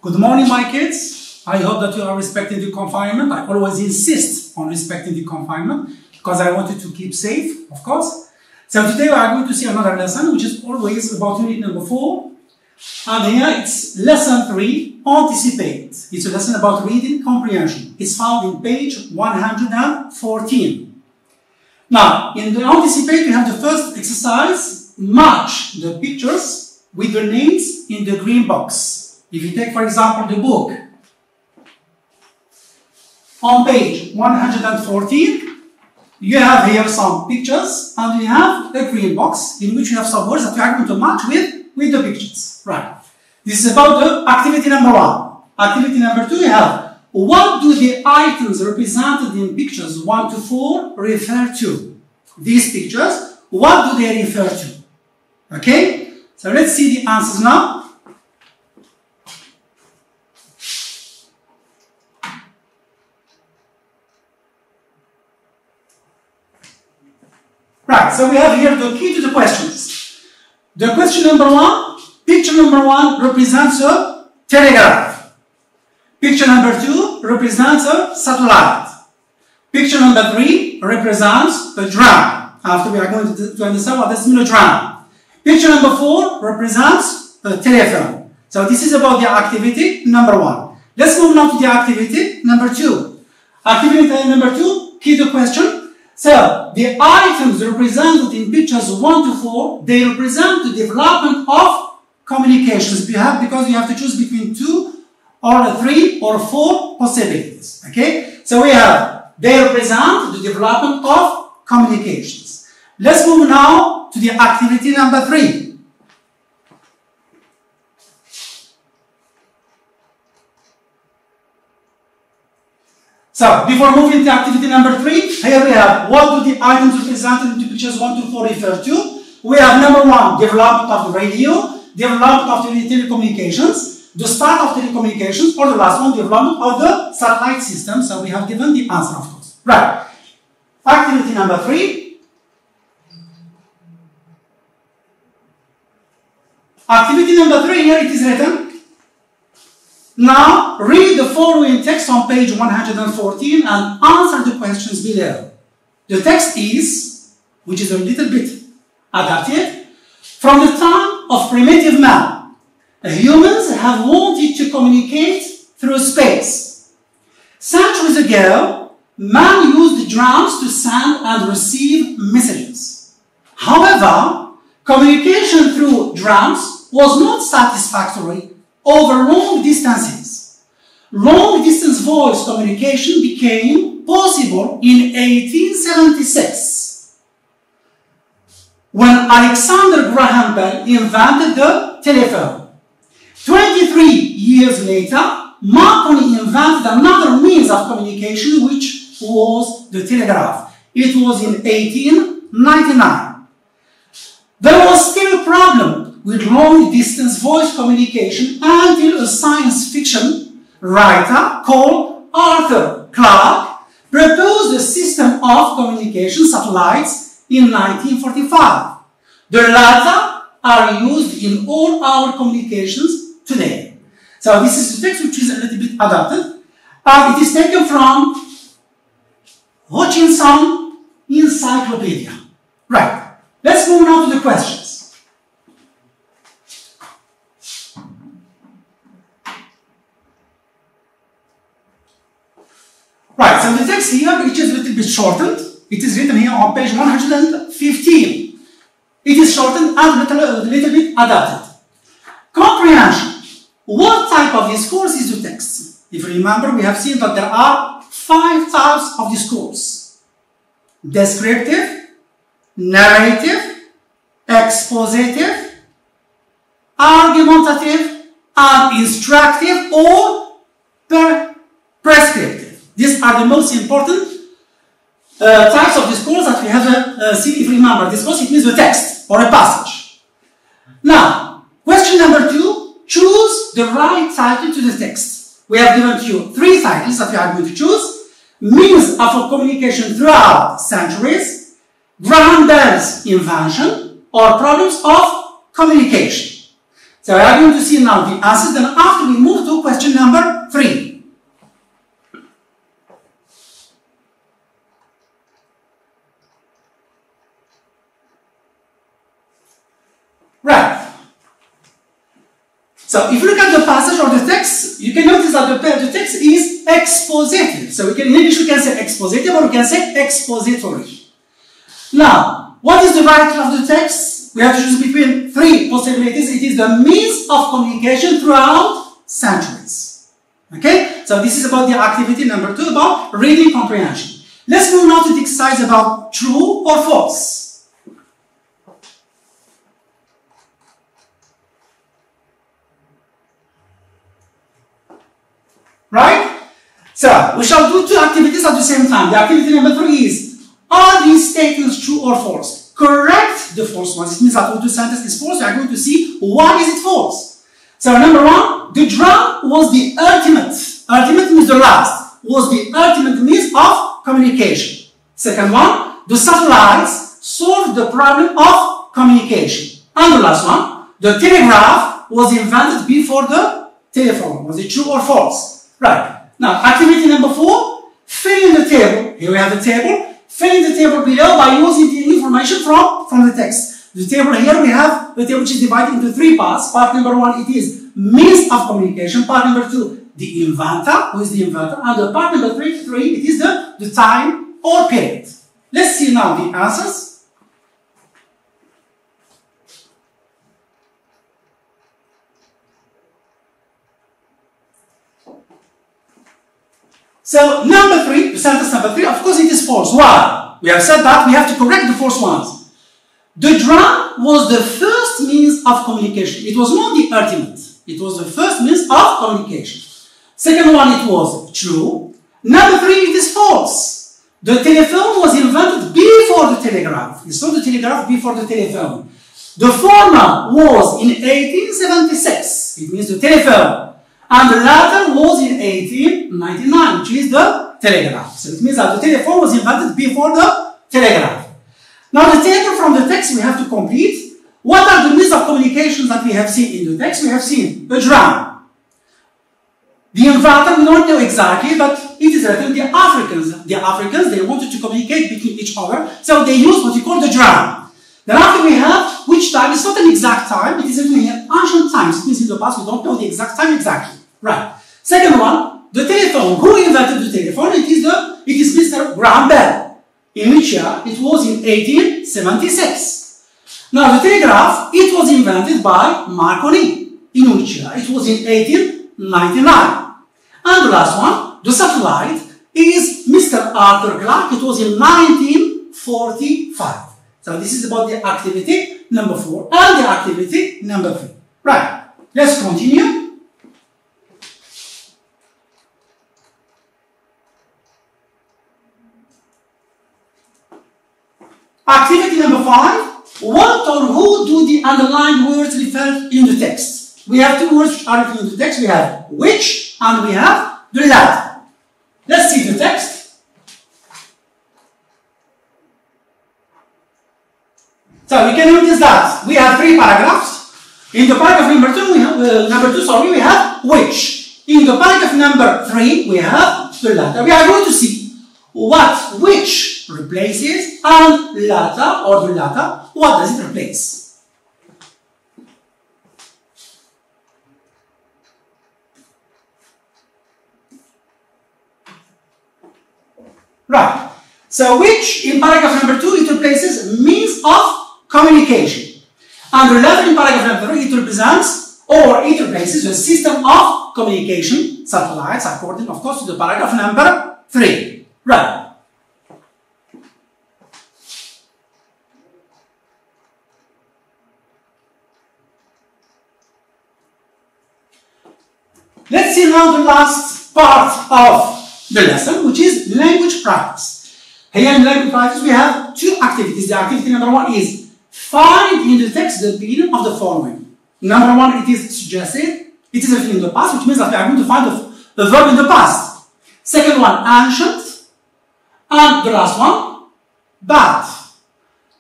Good morning, my kids. I hope that you are respecting the confinement. I always insist on respecting the confinement because I want you to keep safe, of course. So today we are going to see another lesson, which is always about unit number 4. And here it's lesson 3, anticipate. It's a lesson about reading comprehension. It's found in page 114. Now, in the anticipate, we have the first exercise, match the pictures with the names in the green box. If you take, for example, the book, on page 114, you have here some pictures, and you have a green box in which you have some words that you are going to match with the pictures. Right. This is about the activity number 1. Activity number 2, you have what do the items represented in pictures 1 to 4 refer to? These pictures, what do they refer to? Okay? So let's see the answers now. Right, so we have here the key to the questions. The question number 1, picture number 1 represents a telegraph. Picture number 2 represents a satellite. Picture number 3 represents a drum. After we are going to understand what this means, a drum. Picture number 4 represents a telephone. So this is about the activity number 1. Let's move now to the activity number 2. Activity number 2, key to question. So, the items represented in pictures 1 to 4, they represent the development of communications because you have to choose between 2 or 3 or 4 possibilities. Okay? So we have, they represent the development of communications. Let's move now to the activity number 3. So, before moving to activity number 3, here we have what do the items represented in pictures 1 to 4 refer to? We have number 1, development of the radio, development of the telecommunications, the start of telecommunications, or the last one, development of the satellite system. So, we have given the answer, of course. Right. Activity number 3. Activity number 3, here it is written. Now, read the following text on page 114 and answer the questions below. The text is, which is a little bit adapted, from the time of primitive man, humans have wanted to communicate through space. Centuries ago, man used drums to send and receive messages. However, communication through drums was not satisfactory over long distances. Long-distance voice communication became possible in 1876 when Alexander Graham Bell invented the telephone. 23 years later, Marconi invented another means of communication, which was the telegraph. It was in 1899. There was still a problem with long-distance voice communication until a science fiction writer called Arthur Clarke proposed a system of communication satellites in 1945. The latter are used in all our communications today. So this is the text which is a little bit adapted. It is taken from Hutchinson Encyclopedia. Right. Let's move now to the questions. Right, so the text here, which is a little bit shortened, it is written here on page 115. It is shortened and a little bit adapted. Comprehension. What type of discourse is the text? If you remember, we have seen that there are 5 types of discourse. Descriptive, narrative, expositive, argumentative, and instructive or prescriptive. These are the most important types of discourse that we have seen. If you remember, discourse, it means the text or a passage. Now, question number 2, choose the right title to the text. We have given to you 3 titles that you are going to choose. Means of communication throughout centuries, Graham Bell's invention, or problems of communication. So we are going to see now the answers, then after we move to question number 3. Right. So if you look at the passage or the text, you can notice that the text is expositive. So in English we can say expositive or we can say expository. Now, what is the writer of the text? We have to choose between 3 possibilities. It is the means of communication throughout centuries. Okay? So this is about the activity number 2, about reading comprehension. Let's move now to the exercise about true or false. Right? So, we shall do 2 activities at the same time. The activity number 3 is, are these statements true or false? Correct the false ones. It means that the sentence is false. We are going to see why is it false. So, number 1, the drum was the ultimate means the last, was the ultimate means of communication. Second one, the satellites solved the problem of communication. And the last one, the telegraph was invented before the telephone. Was it true or false? Right. Now, activity number 4, fill in the table. Here we have the table. Fill in the table below by using the information from the text. The table here we have the table which is divided into 3 parts. Part number 1, it is means of communication. Part number 2, the inventor. Who is the inventor? And the part number 3, it is the time or period. Let's see now the answers. So, number 3, the sentence number 3, of course it is false. Why? We have said that we have to correct the false ones. The drum was the first means of communication. It was not the ultimate. It was the first means of communication. Second one, it was true. Number 3, it is false. The telephone was invented before the telegraph. You saw the telegraph before the telephone. The former was in 1876. It means the telephone. And the latter was in 1899, which is the telegraph. So it means that the telephone was invented before the telegraph. Now the table from the text we have to complete. What are the means of communication that we have seen in the text? We have seen the drum. The inventor, we don't know exactly, but it is written the Africans. The Africans, they wanted to communicate between each other, so they used what we call the drum. Then after we have which time, it's not an exact time, it is written here ancient times. It means in the past we don't know the exact time exactly. Right. Second one, the telephone. Who invented the telephone? It is Mr. Graham Bell. In which year? It was in 1876. Now the telegraph, it was invented by Marconi. In which year? It was in 1899. And the last one, the satellite, is Mr. Arthur Clarke. It was in 1945. So this is about the activity number 4 and the activity number 3. Right. Let's continue. Activity number 5. What or who do the underlined words refer in the text? We have 2 words which are written in the text. We have which and we have the latter. Let's see the text. So we can notice that we have 3 paragraphs. In the paragraph number 2, we have which. In the paragraph number 3, we have the latter. We are going to see what which replaces and latter or the latter, what does it replace? Right. So which in paragraph number 2 it replaces means of communication. And the latter in paragraph number 3 it represents or it replaces the system of communication satellites according of course to the paragraph number 3. Right. Let's see now the last part of the lesson, which is language practice. Here in language practice, we have 2 activities. The activity number 1 is find in the text the meaning of the following. Number 1, it is suggested. It is written in the past, which means that we are going to find the verb in the past. Second one, ancient. And the last one, bad.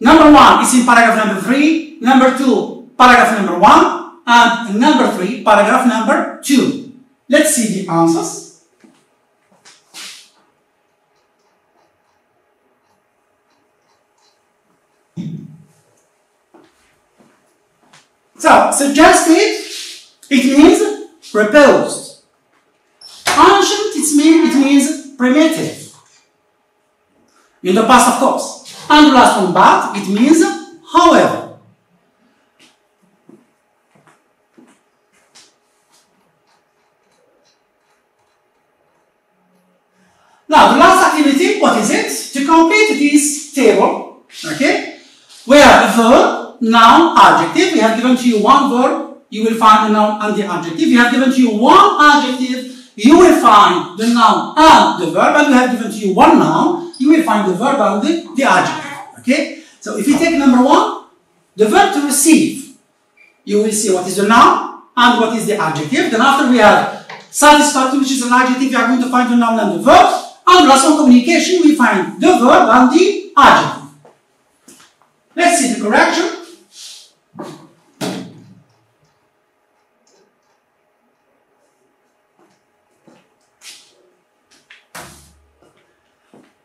Number 1 is in paragraph number 3. Number 2, paragraph number 1. and number 3, paragraph number 2. Let's see the answers. So, suggested, it means proposed. Ancient, it means primitive. In the past, of course. And the last one, but, it means however. Now, the last activity, what is it? To complete this table, okay? We have verb, noun, adjective. We have given to you one verb, you will find the noun and the adjective. We have given to you one adjective, you will find the noun and the verb. And we have given to you one noun, you will find the verb and the adjective, okay? So, if we take number 1, the verb to receive, you will see what is the noun and what is the adjective. Then after we have satisfactory, which is an adjective, we are going to find the noun and the verb. And last one, communication, we find the verb and the adjective. Let's see the correction.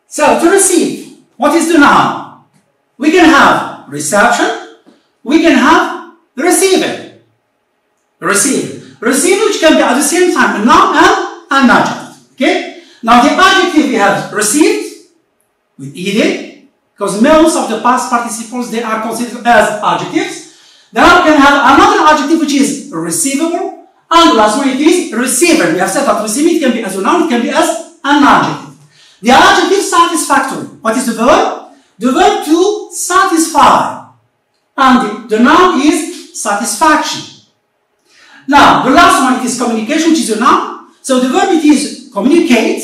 So, to receive, what is the noun? We can have reception, we can have receiving. Receive, which can be at the same time a noun and an adjective, okay? Now, the adjective we have received with ed, because most of the past participles, they are considered as adjectives. Then we can have another adjective which is receivable, and the last one it is receiver. We have said that receiving, it can be as a noun, it can be as an adjective. The adjective satisfactory. What is the verb? The verb to satisfy. And the noun is satisfaction. Now, the last one it is communication, which is a noun. So the verb it is communicate,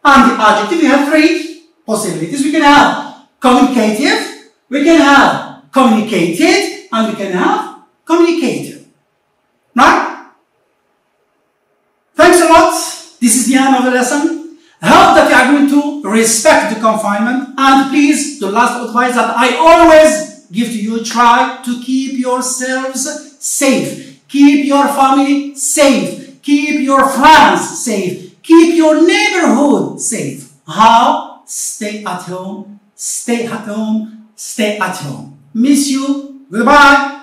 and the adjective we have 3 possibilities. We can have communicative, we can have communicated, and we can have communicator. Right? Thanks a lot. This is the end of the lesson. I hope that you are going to respect the confinement, and please, the last advice that I always give to you, try to keep yourselves safe. Keep your family safe. Keep your friends safe. Keep your neighborhood safe. How? Stay at home. Stay at home. Stay at home. Miss you. Goodbye.